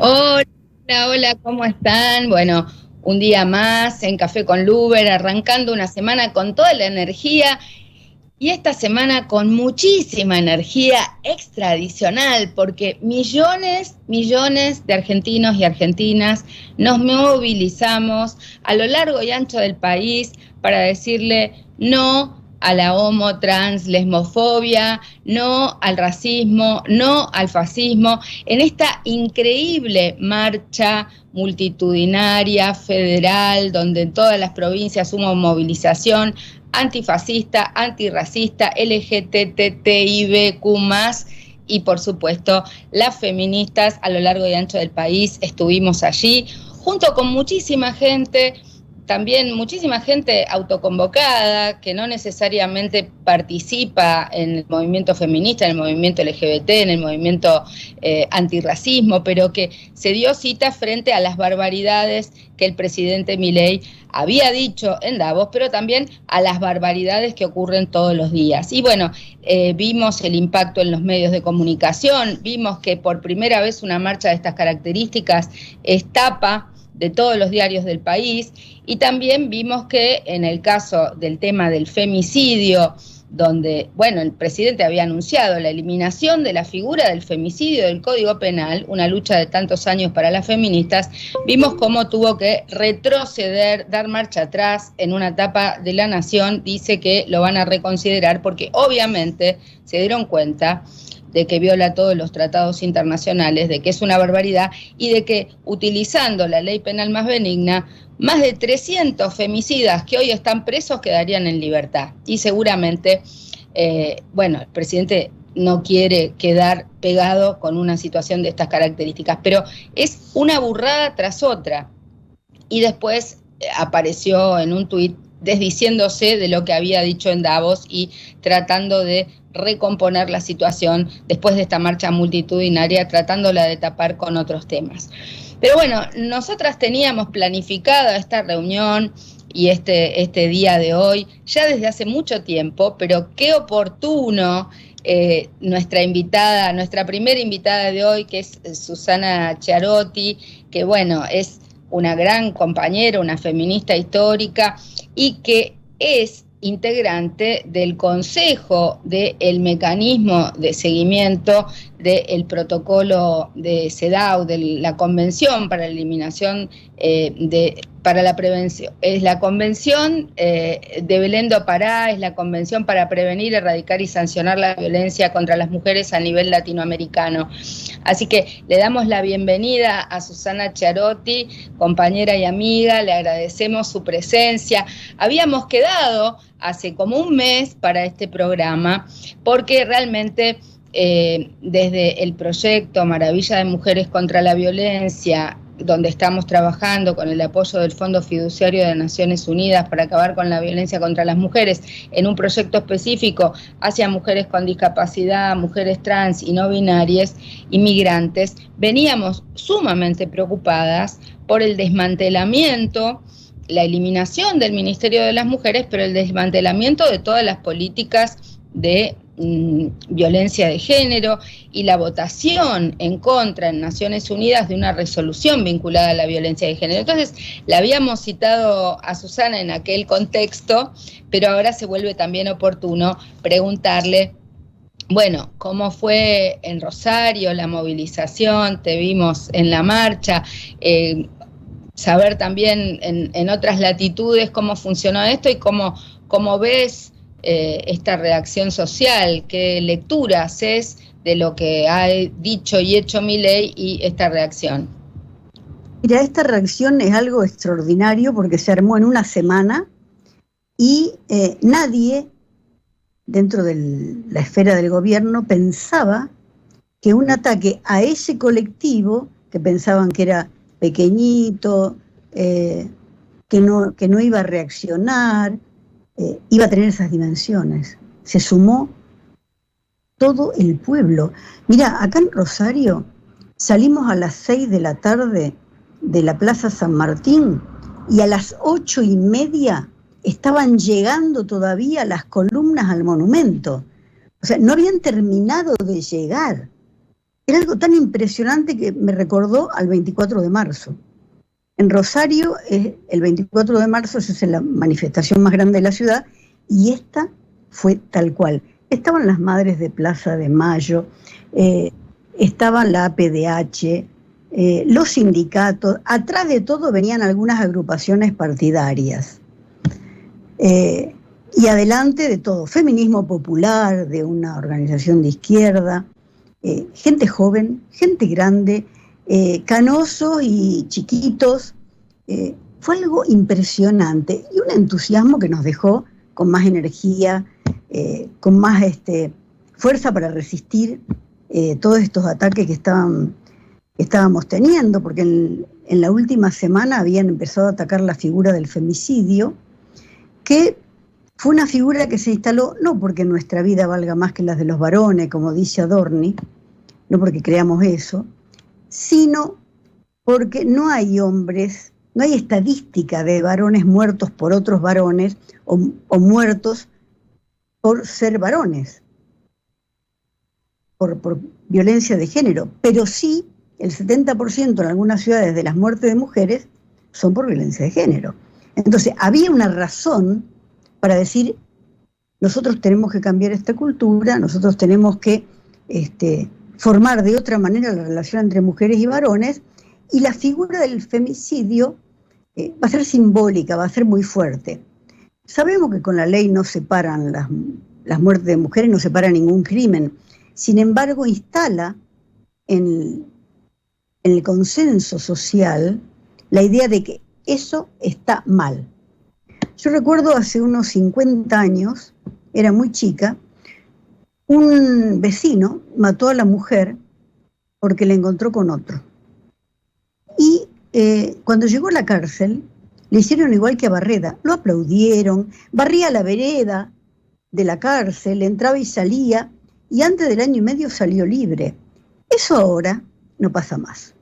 Hola, hola, ¿cómo están? Bueno, un día más en Café con Luber, arrancando una semana con toda la energía y esta semana con muchísima energía extra adicional, porque millones de argentinos y argentinas nos movilizamos a lo largo y ancho del país para decirle no a la homo, trans, lesmofobia, no al racismo, no al fascismo, en esta increíble marcha multitudinaria, federal, donde en todas las provincias hubo movilización antifascista, antirracista, LGTTIBQ+, y por supuesto las feministas a lo largo y ancho del país estuvimos allí, junto con muchísima gente, también muchísima gente autoconvocada que no necesariamente participa en el movimiento feminista, en el movimiento LGBT, en el movimiento antirracismo, pero que se dio cita frente a las barbaridades que el presidente Milei había dicho en Davos, pero también a las barbaridades que ocurren todos los días. Y bueno, vimos el impacto en los medios de comunicación, vimos que por primera vez una marcha de estas características es tapa de todos los diarios del país, y también vimos que en el caso del tema del femicidio, donde, bueno, el presidente había anunciado la eliminación de la figura del femicidio del Código Penal, una lucha de tantos años para las feministas, vimos cómo tuvo que retroceder, dar marcha atrás en una etapa de La Nación. Dice que lo van a reconsiderar porque obviamente se dieron cuenta de que viola todos los tratados internacionales, de que es una barbaridad y de que utilizando la ley penal más benigna, más de 300 femicidas que hoy están presos quedarían en libertad. Y seguramente, bueno, el presidente no quiere quedar pegado con una situación de estas características, pero es una burrada tras otra. Y después apareció en un tuit desdiciéndose de lo que había dicho en Davos y tratando de recomponer la situación después de esta marcha multitudinaria, tratándola de tapar con otros temas. Pero bueno, nosotras teníamos planificada esta reunión y este día de hoy ya desde hace mucho tiempo, pero qué oportuno nuestra invitada, nuestra primera invitada de hoy, que es Susana Chiarotti, que bueno, es una gran compañera, una feminista histórica y que es integrante del Consejo del Mecanismo de Seguimiento del Protocolo de CEDAW, de la Convención para la Eliminación para la Prevención. Es la Convención de Belén do Pará, es la Convención para prevenir, erradicar y sancionar la violencia contra las mujeres a nivel latinoamericano. Así que le damos la bienvenida a Susana Chiarotti, compañera y amiga, le agradecemos su presencia. Habíamos quedado hace como un mes para este programa, porque realmente desde el proyecto Maravilla de Mujeres contra la Violencia, donde estamos trabajando con el apoyo del Fondo Fiduciario de Naciones Unidas para acabar con la violencia contra las mujeres, en un proyecto específico hacia mujeres con discapacidad, mujeres trans y no binarias, inmigrantes, veníamos sumamente preocupadas por el desmantelamiento, la eliminación del Ministerio de las Mujeres, pero el desmantelamiento de todas las políticas de violencia de género y la votación en contra en Naciones Unidas de una resolución vinculada a la violencia de género. Entonces, la habíamos citado a Susana en aquel contexto, pero ahora se vuelve también oportuno preguntarle, bueno, ¿cómo fue en Rosario la movilización? Te vimos en la marcha, saber también en otras latitudes cómo funcionó esto y cómo ves esta reacción social, qué lectura haces de lo que ha dicho y hecho Milei y esta reacción. Mira, esta reacción es algo extraordinario porque se armó en una semana y nadie dentro de la esfera del gobierno pensaba que un ataque a ese colectivo, que pensaban que era pequeñito, que no iba a reaccionar, iba a tener esas dimensiones. Se sumó todo el pueblo. Mira, acá en Rosario salimos a las 6 de la tarde de la Plaza San Martín y a las 8:30 estaban llegando todavía las columnas al monumento. O sea, no habían terminado de llegar. Era algo tan impresionante que me recordó al 24 de marzo. En Rosario, el 24 de marzo es la manifestación más grande de la ciudad, y esta fue tal cual. Estaban las madres de Plaza de Mayo, estaban la APDH, los sindicatos, atrás de todo venían algunas agrupaciones partidarias. Y adelante de todo, feminismo popular, de una organización de izquierda, gente joven, gente grande, canosos y chiquitos. Fue algo impresionante y un entusiasmo que nos dejó con más energía, con más fuerza para resistir todos estos ataques que estábamos teniendo, porque en la última semana habían empezado a atacar la figura del femicidio, que fue una figura que se instaló no porque nuestra vida valga más que las de los varones, como dice Adorni, no porque creamos eso, sino porque no hay hombres, no hay estadística de varones muertos por otros varones o muertos por ser varones, por violencia de género, pero sí el 70% en algunas ciudades de las muertes de mujeres son por violencia de género. Entonces había una razón para decir, nosotros tenemos que cambiar esta cultura, nosotros tenemos que formar de otra manera la relación entre mujeres y varones, y la figura del femicidio va a ser simbólica, va a ser muy fuerte. Sabemos que con la ley no separan las muertes de mujeres, no separa ningún crimen, sin embargo instala en el consenso social la idea de que eso está mal. Yo recuerdo hace unos 50 años, era muy chica, un vecino mató a la mujer porque la encontró con otro. Y cuando llegó a la cárcel, le hicieron igual que a Barreda, lo aplaudieron, barría la vereda de la cárcel, entraba y salía, y antes del 1 año y medio salió libre. Eso ahora no pasa más.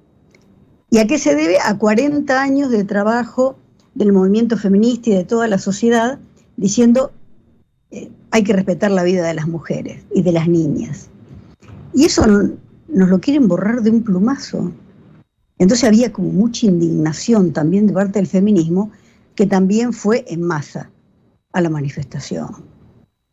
¿Y a qué se debe? A 40 años de trabajo del movimiento feminista y de toda la sociedad, diciendo hay que respetar la vida de las mujeres y de las niñas. Y eso nos lo quieren borrar de un plumazo. Entonces había como mucha indignación también de parte del feminismo, que también fue en masa a la manifestación.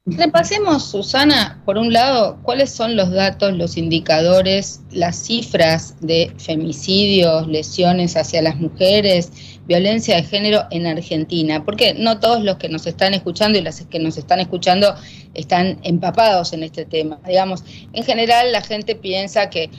Repasemos, Susana, por un lado, cuáles son los datos, los indicadores, las cifras de femicidios, lesiones hacia las mujeres, violencia de género en Argentina, porque no todos los que nos están escuchando y las que nos están escuchando están empapados en este tema. Digamos, en general la gente piensa que,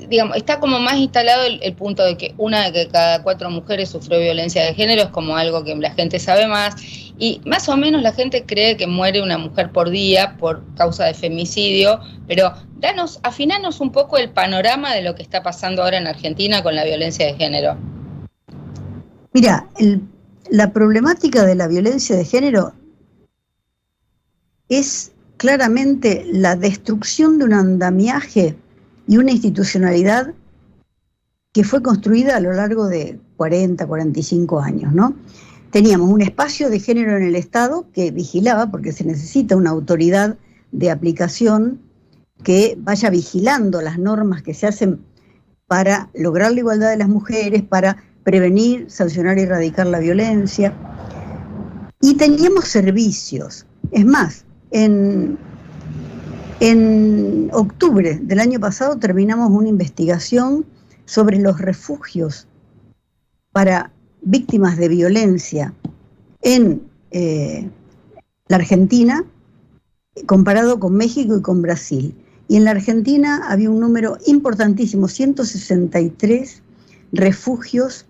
digamos, está como más instalado el punto de que una de cada 4 mujeres sufrió violencia de género, es como algo que la gente sabe más, y más o menos la gente cree que muere una mujer por día por causa de femicidio, pero afinanos un poco el panorama de lo que está pasando ahora en Argentina con la violencia de género. Mira, la problemática de la violencia de género es claramente la destrucción de un andamiaje y una institucionalidad que fue construida a lo largo de 40, 45 años, ¿no? Teníamos un espacio de género en el Estado que vigilaba, porque se necesita una autoridad de aplicación que vaya vigilando las normas que se hacen para lograr la igualdad de las mujeres, para prevenir, sancionar y erradicar la violencia. Y teníamos servicios. Es más, en octubre del año pasado terminamos una investigación sobre los refugios para víctimas de violencia en la Argentina, comparado con México y con Brasil. Y en la Argentina había un número importantísimo, 163 refugios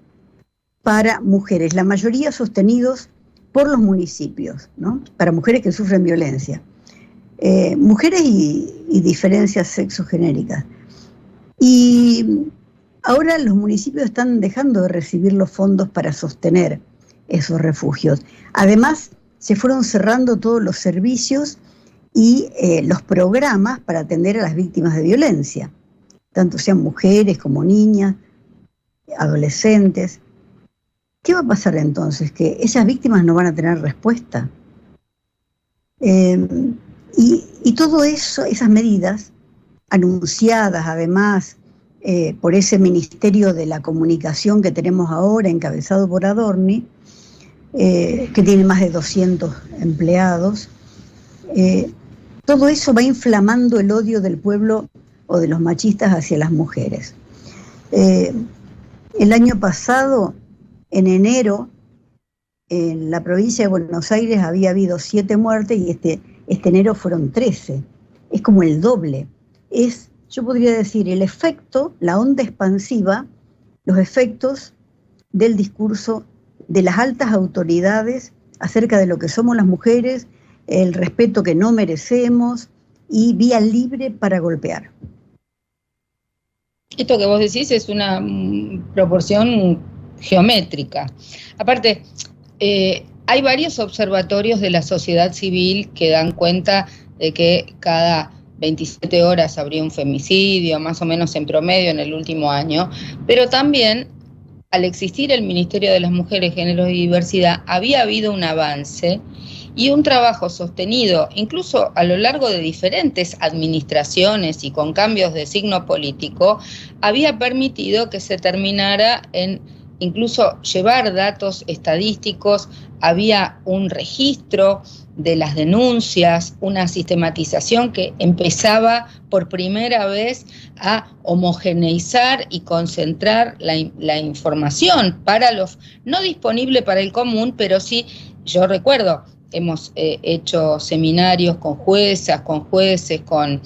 para mujeres, la mayoría sostenidos por los municipios, ¿no? Para mujeres que sufren violencia. Mujeres y diferencias sexogenéricas. Y ahora los municipios están dejando de recibir los fondos para sostener esos refugios. Además, se fueron cerrando todos los servicios y los programas para atender a las víctimas de violencia, tanto sean mujeres como niñas, adolescentes. ¿Qué va a pasar entonces? Que esas víctimas no van a tener respuesta. Y todo eso, esas medidas, anunciadas además por ese Ministerio de la Comunicación que tenemos ahora, encabezado por Adorni, que tiene más de 200 empleados, todo eso va inflamando el odio del pueblo o de los machistas hacia las mujeres. El año pasado, en enero, en la provincia de Buenos Aires había habido 7 muertes y este enero fueron 13. Es como el doble. Es, yo podría decir, el efecto, la onda expansiva, los efectos del discurso de las altas autoridades acerca de lo que somos las mujeres, el respeto que no merecemos y vía libre para golpear. Esto que vos decís es una proporción geométrica. Aparte, hay varios observatorios de la sociedad civil que dan cuenta de que cada 27 horas habría un femicidio, más o menos en promedio en el último año, pero también, al existir el Ministerio de las Mujeres, Género y Diversidad, había habido un avance y un trabajo sostenido, incluso a lo largo de diferentes administraciones y con cambios de signo político, había permitido que se terminara en incluso llevar datos estadísticos, había un registro de las denuncias, una sistematización que empezaba por primera vez a homogeneizar y concentrar la información para los, no disponible para el común, pero sí, yo recuerdo, hemos hecho seminarios con juezas, con jueces, con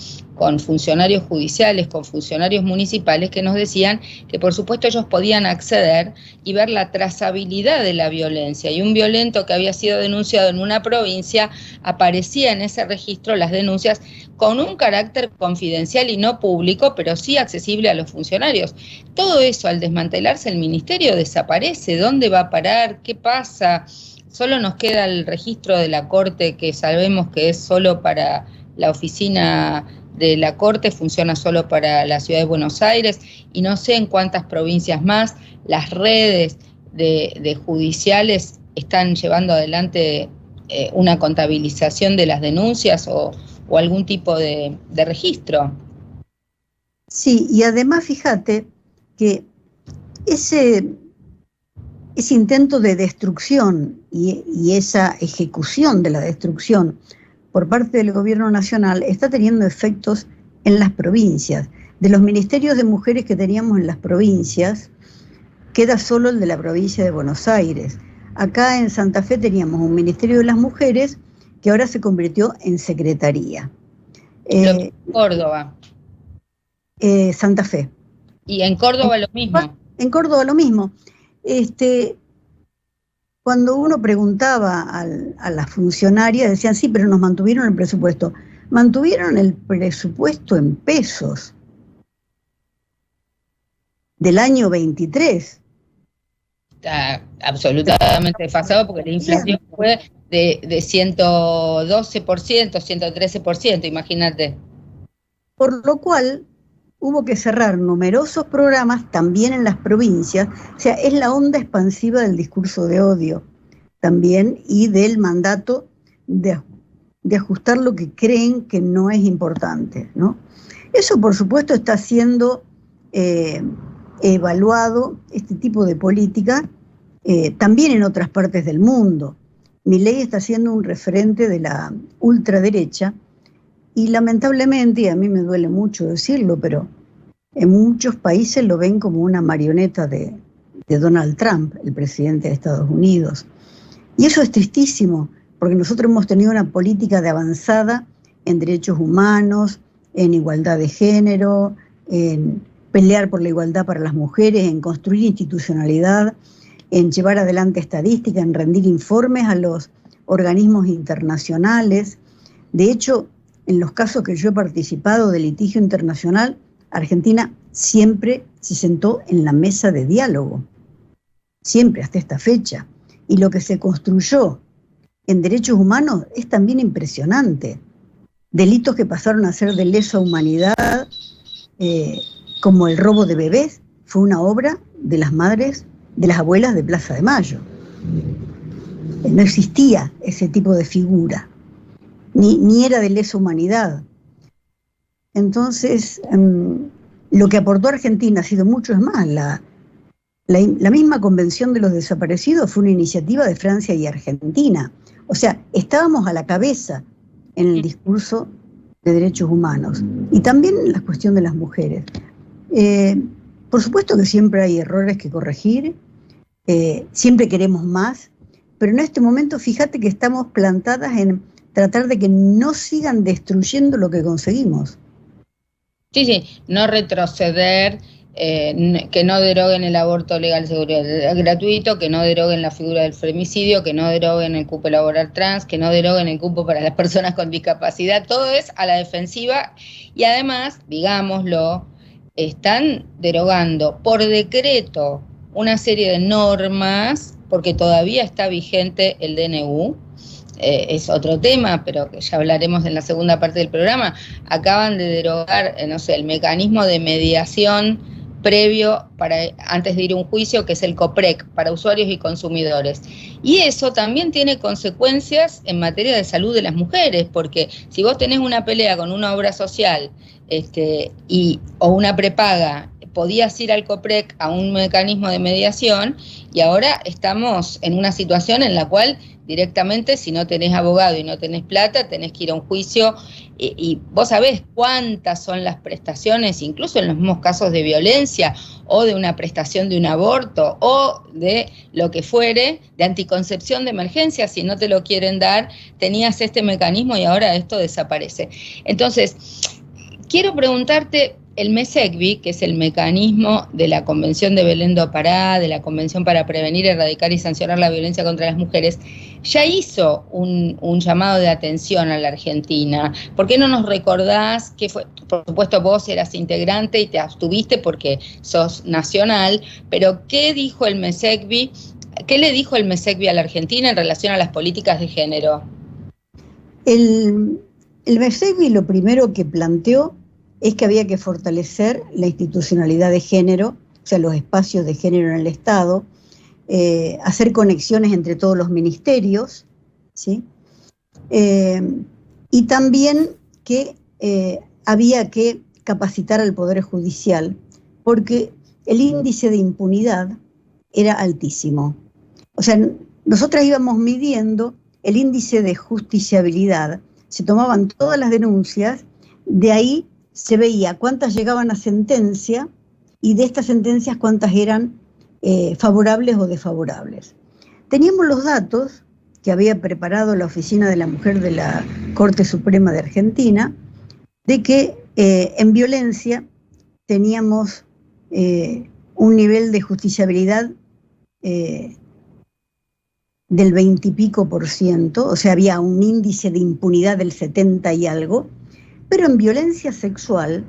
funcionarios judiciales, con funcionarios municipales que nos decían que por supuesto ellos podían acceder y ver la trazabilidad de la violencia, y un violento que había sido denunciado en una provincia aparecía en ese registro las denuncias con un carácter confidencial y no público, pero sí accesible a los funcionarios. Todo eso, al desmantelarse el ministerio, desaparece. ¿Dónde va a parar? ¿Qué pasa? Solo nos queda el registro de la Corte, que sabemos que es solo para la oficina de la Corte, funciona solo para la ciudad de Buenos Aires, y no sé en cuántas provincias más. Las redes de judiciales están llevando adelante una contabilización de las denuncias o algún tipo de registro. Sí, y además fíjate que ese intento de destrucción y esa ejecución de la destrucción por parte del gobierno nacional está teniendo efectos en las provincias. De los ministerios de mujeres que teníamos en las provincias, queda solo el de la provincia de Buenos Aires. Acá en Santa Fe teníamos un Ministerio de las Mujeres que ahora se convirtió en secretaría. Córdoba. Santa Fe. Y en Córdoba lo mismo. En Córdoba lo mismo. Cuando uno preguntaba a las funcionarias, decían, sí, pero nos mantuvieron el presupuesto. Mantuvieron el presupuesto en pesos del año 23. Está absolutamente desfasado porque la inflación fue de 112%, 113%, imagínate. Por lo cual hubo que cerrar numerosos programas también en las provincias. O sea, es la onda expansiva del discurso de odio también y del mandato de ajustar lo que creen que no es importante, ¿no? Eso, por supuesto, está siendo evaluado, este tipo de política, también en otras partes del mundo. Milei está siendo un referente de la ultraderecha y lamentablemente, y a mí me duele mucho decirlo, pero en muchos países lo ven como una marioneta de Donald Trump, el presidente de Estados Unidos. Y eso es tristísimo, porque nosotros hemos tenido una política de avanzada en derechos humanos, en igualdad de género, en pelear por la igualdad para las mujeres, en construir institucionalidad, en llevar adelante estadística, en rendir informes a los organismos internacionales. De hecho, en los casos que yo he participado de litigio internacional, Argentina siempre se sentó en la mesa de diálogo, siempre hasta esta fecha. Y lo que se construyó en derechos humanos es también impresionante. Delitos que pasaron a ser de lesa humanidad, como el robo de bebés, fue una obra de las madres, de las abuelas de Plaza de Mayo. No existía ese tipo de figura, ni era de lesa humanidad. Entonces, lo que aportó Argentina ha sido mucho, es más, la misma Convención de los Desaparecidos fue una iniciativa de Francia y Argentina. O sea, estábamos a la cabeza en el discurso de derechos humanos y también en la cuestión de las mujeres. Por supuesto que siempre hay errores que corregir, siempre queremos más, pero en este momento fíjate que estamos plantadas en tratar de que no sigan destruyendo lo que conseguimos. Sí, no retroceder, que no deroguen el aborto legal, seguro y gratuito, que no deroguen la figura del femicidio, que no deroguen el cupo laboral trans, que no deroguen el cupo para las personas con discapacidad. Todo es a la defensiva y además, digámoslo, están derogando por decreto una serie de normas, porque todavía está vigente el DNU. Es otro tema, pero que ya hablaremos en la segunda parte del programa. Acaban de derogar, no sé, el mecanismo de mediación previo antes de ir a un juicio, que es el COPREC, para usuarios y consumidores. Y eso también tiene consecuencias en materia de salud de las mujeres, porque si vos tenés una pelea con una obra social o una prepaga, podías ir al COPREC a un mecanismo de mediación, y ahora estamos en una situación en la cual directamente, si no tenés abogado y no tenés plata, tenés que ir a un juicio, y vos sabés cuántas son las prestaciones, incluso en los mismos casos de violencia, o de una prestación de un aborto, o de lo que fuere, de anticoncepción de emergencia. Si no te lo quieren dar, tenías este mecanismo y ahora esto desaparece. Entonces, quiero preguntarte, el MESECVI, que es el mecanismo de la Convención de Belén do Pará, de la Convención para Prevenir, Erradicar y Sancionar la Violencia contra las Mujeres, ya hizo un llamado de atención a la Argentina. ¿Por qué no nos recordás qué fue? Por supuesto, vos eras integrante y te abstuviste porque sos nacional, pero ¿qué dijo el MESECVI? ¿Qué le dijo el MESECVI a la Argentina en relación a las políticas de género? El MESECVI lo primero que planteó es que había que fortalecer la institucionalidad de género, o sea, los espacios de género en el Estado, hacer conexiones entre todos los ministerios, ¿sí? Y también que había que capacitar al Poder Judicial, porque el índice de impunidad era altísimo. O sea, nosotras íbamos midiendo el índice de justiciabilidad, se tomaban todas las denuncias, de ahí se veía cuántas llegaban a sentencia y de estas sentencias cuántas eran favorables o desfavorables. Teníamos los datos que había preparado la Oficina de la Mujer de la Corte Suprema de Argentina, de que en violencia teníamos un nivel de justiciabilidad del 20 y pico %, o sea, había un índice de impunidad del 70 y algo, pero en violencia sexual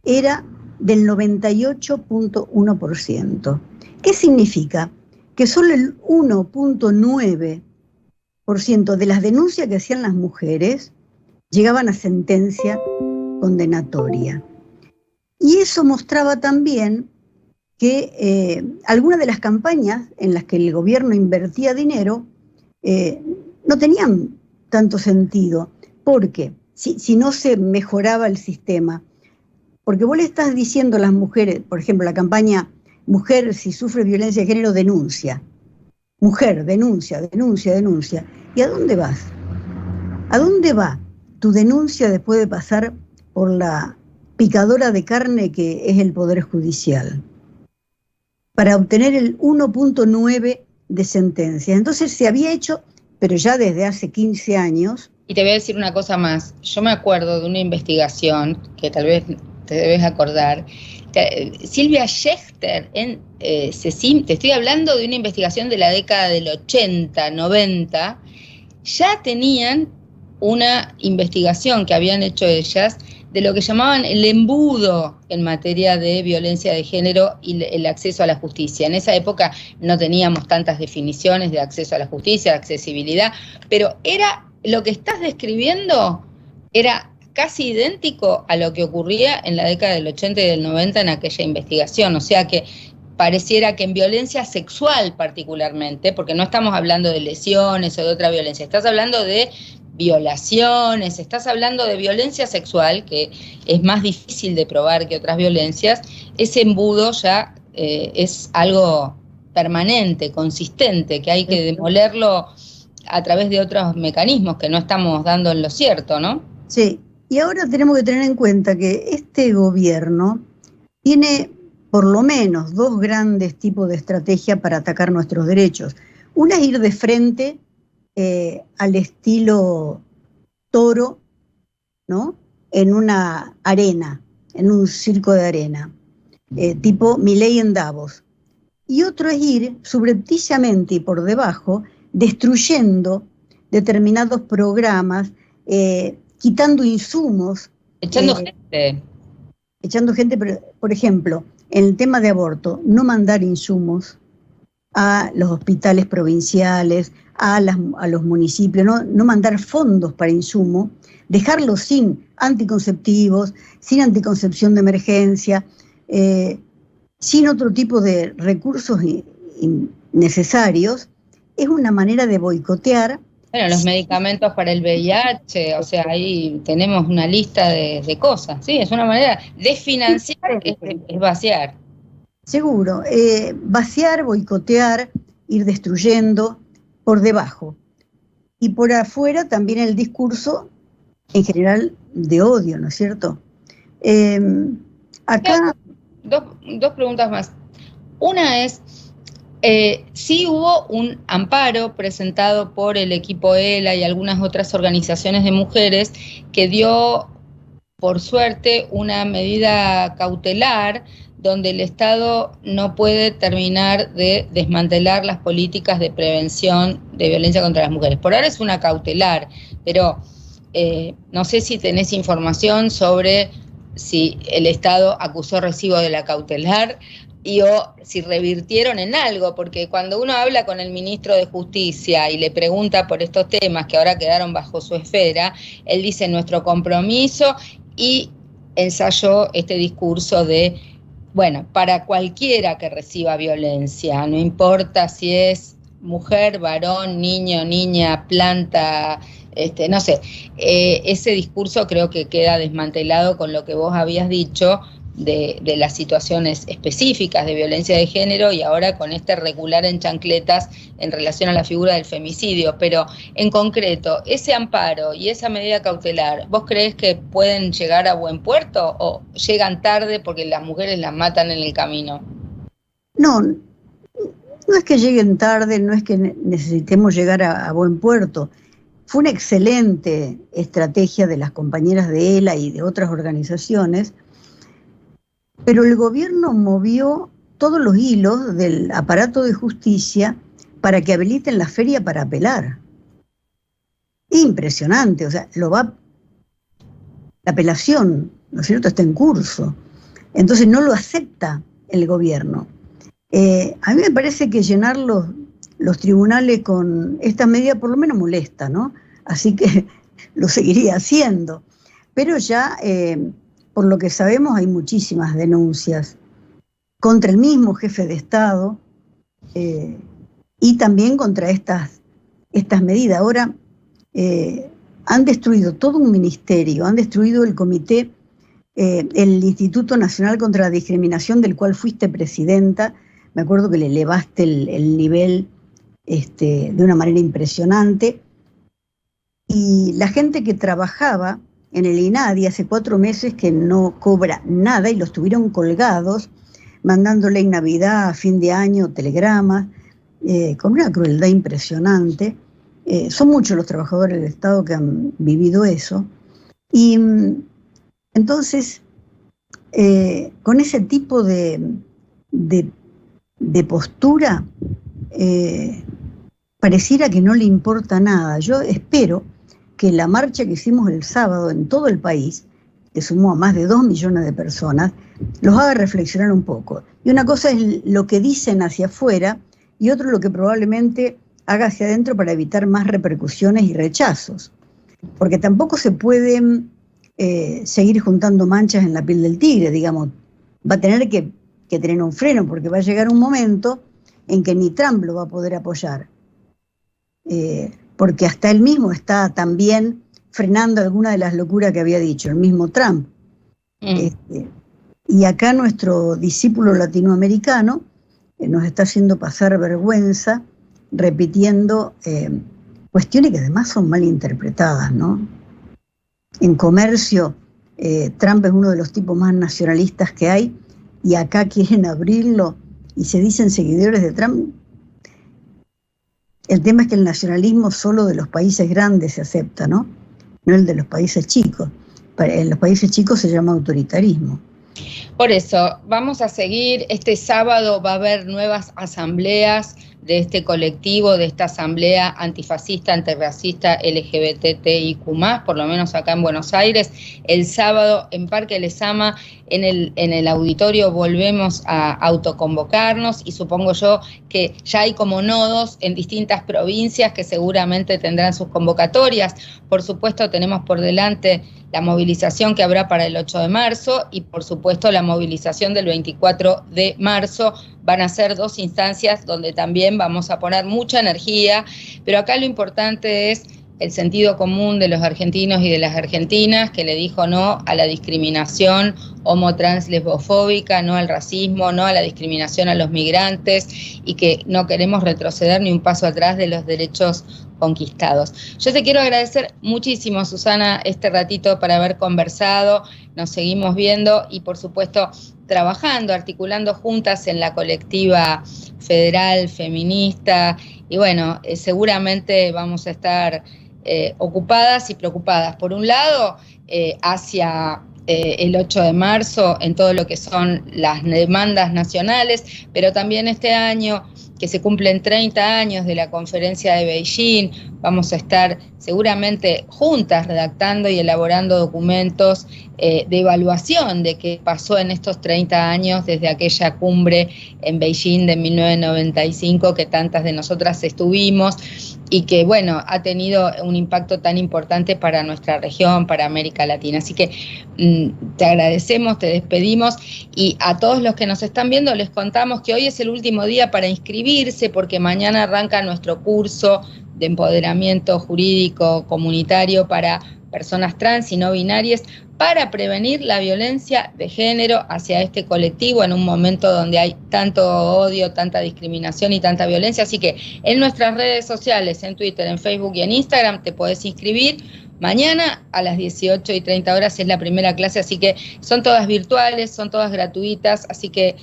era del 98.1%. ¿Qué significa? Que solo el 1.9% de las denuncias que hacían las mujeres llegaban a sentencia condenatoria. Y eso mostraba también que algunas de las campañas en las que el gobierno invertía dinero no tenían tanto sentido, porque si no se mejoraba el sistema, porque vos le estás diciendo a las mujeres, por ejemplo, la campaña Mujer, si sufre violencia de género, denuncia. Mujer, denuncia, denuncia, denuncia. ¿Y a dónde vas? ¿A dónde va tu denuncia después de pasar por la picadora de carne que es el Poder Judicial? Para obtener el 1.9 de sentencia. Entonces se había hecho, pero ya desde hace 15 años. Y te voy a decir una cosa más. Yo me acuerdo de una investigación que tal vez te debes acordar. Silvia Schechter en CECIM, te estoy hablando de una investigación de la década del 80, 90, ya tenían una investigación que habían hecho ellas de lo que llamaban el embudo en materia de violencia de género y el acceso a la justicia. En esa época no teníamos tantas definiciones de acceso a la justicia, de accesibilidad, pero era lo que estás describiendo, era casi idéntico a lo que ocurría en la década del 80 y del 90 en aquella investigación. O sea que pareciera que en violencia sexual particularmente, porque no estamos hablando de lesiones o de otra violencia, estás hablando de violaciones, estás hablando de violencia sexual, que es más difícil de probar que otras violencias, ese embudo ya es algo permanente, consistente, que hay que demolerlo a través de otros mecanismos que no estamos dando en lo cierto, ¿no? Sí, y ahora tenemos que tener en cuenta que este gobierno tiene por lo menos dos grandes tipos de estrategia para atacar nuestros derechos. Una es ir de frente al estilo toro, ¿no? En una arena, en un circo de arena, tipo Milei en Davos. Y otro es ir subrepticiamente y por debajo, destruyendo determinados programas, quitando insumos, Echando gente. echando gente, por ejemplo, en el tema de aborto, no mandar insumos a los hospitales provinciales, a los municipios, no mandar fondos para insumo, dejarlos sin anticonceptivos, sin anticoncepción de emergencia, sin otro tipo de recursos necesarios, es una manera de boicotear. Bueno, los medicamentos para el VIH, o sea, ahí tenemos una lista de cosas, ¿sí? Es una manera de financiar, es vaciar. Seguro, vaciar, boicotear, ir destruyendo por debajo. Y por afuera también el discurso en general de odio, ¿no es cierto? Acá... Dos preguntas más. Una es, sí hubo un amparo presentado por el equipo ELA y algunas otras organizaciones de mujeres que dio, por suerte, una medida cautelar donde el Estado no puede terminar de desmantelar las políticas de prevención de violencia contra las mujeres. Por ahora es una cautelar, pero no sé si tenés información sobre si el Estado acusó recibo de la cautelar o si revirtieron en algo, porque cuando uno habla con el ministro de Justicia y le pregunta por estos temas que ahora quedaron bajo su esfera, él dice nuestro compromiso y ensayó este discurso de, bueno, para cualquiera que reciba violencia, no importa si es mujer, varón, niño, niña, planta, no sé, ese discurso creo que queda desmantelado con lo que vos habías dicho de las situaciones específicas de violencia de género y ahora con este regular en chancletas en relación a la figura del femicidio. Pero en concreto, ese amparo y esa medida cautelar, ¿vos creés que pueden llegar a buen puerto o llegan tarde porque las mujeres las matan en el camino? No, no es que lleguen tarde, no es que necesitemos llegar a buen puerto. Fue una excelente estrategia de las compañeras de ELA y de otras organizaciones, pero el gobierno movió todos los hilos del aparato de justicia para que habiliten la feria para apelar. Impresionante, o sea, la apelación, ¿no es cierto?, está en curso. Entonces no lo acepta el gobierno. A mí me parece que llenar los tribunales con esta medida por lo menos molesta, ¿no? Así que lo seguiría haciendo. Pero ya, por lo que sabemos, hay muchísimas denuncias contra el mismo jefe de Estado y también contra estas medidas. Ahora han destruido todo un ministerio, han destruido el comité, el Instituto Nacional contra la Discriminación, del cual fuiste presidenta. Me acuerdo que le elevaste el nivel de una manera impresionante. Y la gente que trabajaba en el INADI hace 4 meses que no cobra nada y los tuvieron colgados, mandándole en Navidad, a fin de año, telegramas, con una crueldad impresionante. Son muchos los trabajadores del Estado que han vivido eso. Y entonces, con ese tipo de postura, pareciera que no le importa nada. Yo espero que la marcha que hicimos el sábado en todo el país, que sumó a más de 2 millones de personas, los haga reflexionar un poco. Y una cosa es lo que dicen hacia afuera y otro lo que probablemente haga hacia adentro para evitar más repercusiones y rechazos. Porque tampoco se pueden seguir juntando manchas en la piel del tigre, digamos. Va a tener que tener un freno, porque va a llegar un momento en que ni Trump lo va a poder apoyar. porque hasta él mismo está también frenando alguna de las locuras que había dicho, el mismo Trump. Y acá nuestro discípulo latinoamericano nos está haciendo pasar vergüenza, repitiendo cuestiones que además son mal interpretadas, ¿no? En comercio, Trump es uno de los tipos más nacionalistas que hay, y acá quieren abrirlo y se dicen seguidores de Trump. El tema es que el nacionalismo solo de los países grandes se acepta, ¿no? No el de los países chicos. En los países chicos se llama autoritarismo. Por eso, vamos a seguir. Este sábado va a haber nuevas asambleas de este colectivo, de esta asamblea antifascista, antirracista, LGBTIQ+, por lo menos acá en Buenos Aires. El sábado en Parque Lezama, en el auditorio, volvemos a autoconvocarnos, y supongo yo que ya hay como nodos en distintas provincias que seguramente tendrán sus convocatorias. Por supuesto, tenemos por delante la movilización que habrá para el 8 de marzo y por supuesto la movilización del 24 de marzo. Van a ser dos instancias donde también vamos a poner mucha energía, pero acá lo importante es el sentido común de los argentinos y de las argentinas, que le dijo no a la discriminación homo, trans, lesbofóbica, no al racismo, no a la discriminación a los migrantes, y que no queremos retroceder ni un paso atrás de los derechos conquistados. Yo te quiero agradecer muchísimo, Susana, este ratito para haber conversado. Nos seguimos viendo y, por supuesto, trabajando, articulando juntas en la colectiva federal, feminista, y bueno, seguramente vamos a estar ocupadas y preocupadas, por un lado, hacia el 8 de marzo en todo lo que son las demandas nacionales, pero también este año que se cumplen 30 años de la conferencia de Beijing, vamos a estar seguramente juntas redactando y elaborando documentos de evaluación de qué pasó en estos 30 años desde aquella cumbre en Beijing de 1995 que tantas de nosotras estuvimos y que, bueno, ha tenido un impacto tan importante para nuestra región, para América Latina. Así que te agradecemos, te despedimos, y a todos los que nos están viendo les contamos que hoy es el último día para inscribirse, porque mañana arranca nuestro curso de empoderamiento jurídico comunitario para personas trans y no binarias, para prevenir la violencia de género hacia este colectivo en un momento donde hay tanto odio, tanta discriminación y tanta violencia. Así que en nuestras redes sociales, en Twitter, en Facebook y en Instagram, te podés inscribir. Mañana a las 18:30 es la primera clase, así que son todas virtuales, son todas gratuitas, así que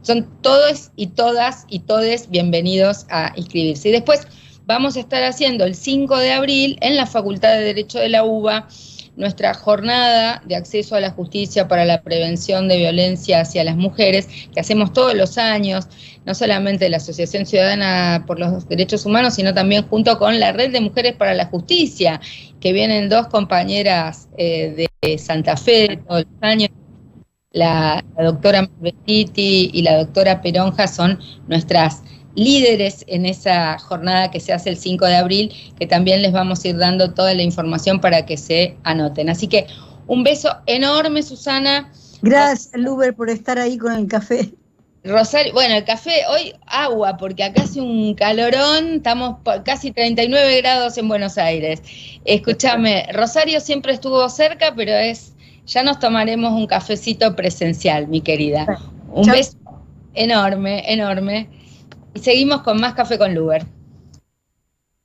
son todos y todas y todes bienvenidos a inscribirse. Y después vamos a estar haciendo el 5 de abril en la Facultad de Derecho de la UBA nuestra jornada de acceso a la justicia para la prevención de violencia hacia las mujeres, que hacemos todos los años, no solamente la Asociación Ciudadana por los Derechos Humanos, sino también junto con la Red de Mujeres para la Justicia, que vienen dos compañeras de Santa Fe de todos los años. La doctora Marbettiti y la doctora Peronja son nuestras líderes en esa jornada que se hace el 5 de abril, que también les vamos a ir dando toda la información para que se anoten. Así que un beso enorme, Susana. Gracias, Luber, por estar ahí con el café. Rosario, bueno, el café, hoy agua, porque acá hace un calorón, estamos por casi 39 grados en Buenos Aires. Escúchame, Rosario siempre estuvo cerca, pero ya nos tomaremos un cafecito presencial, mi querida. Un beso enorme, enorme. Y seguimos con más Café con Luber.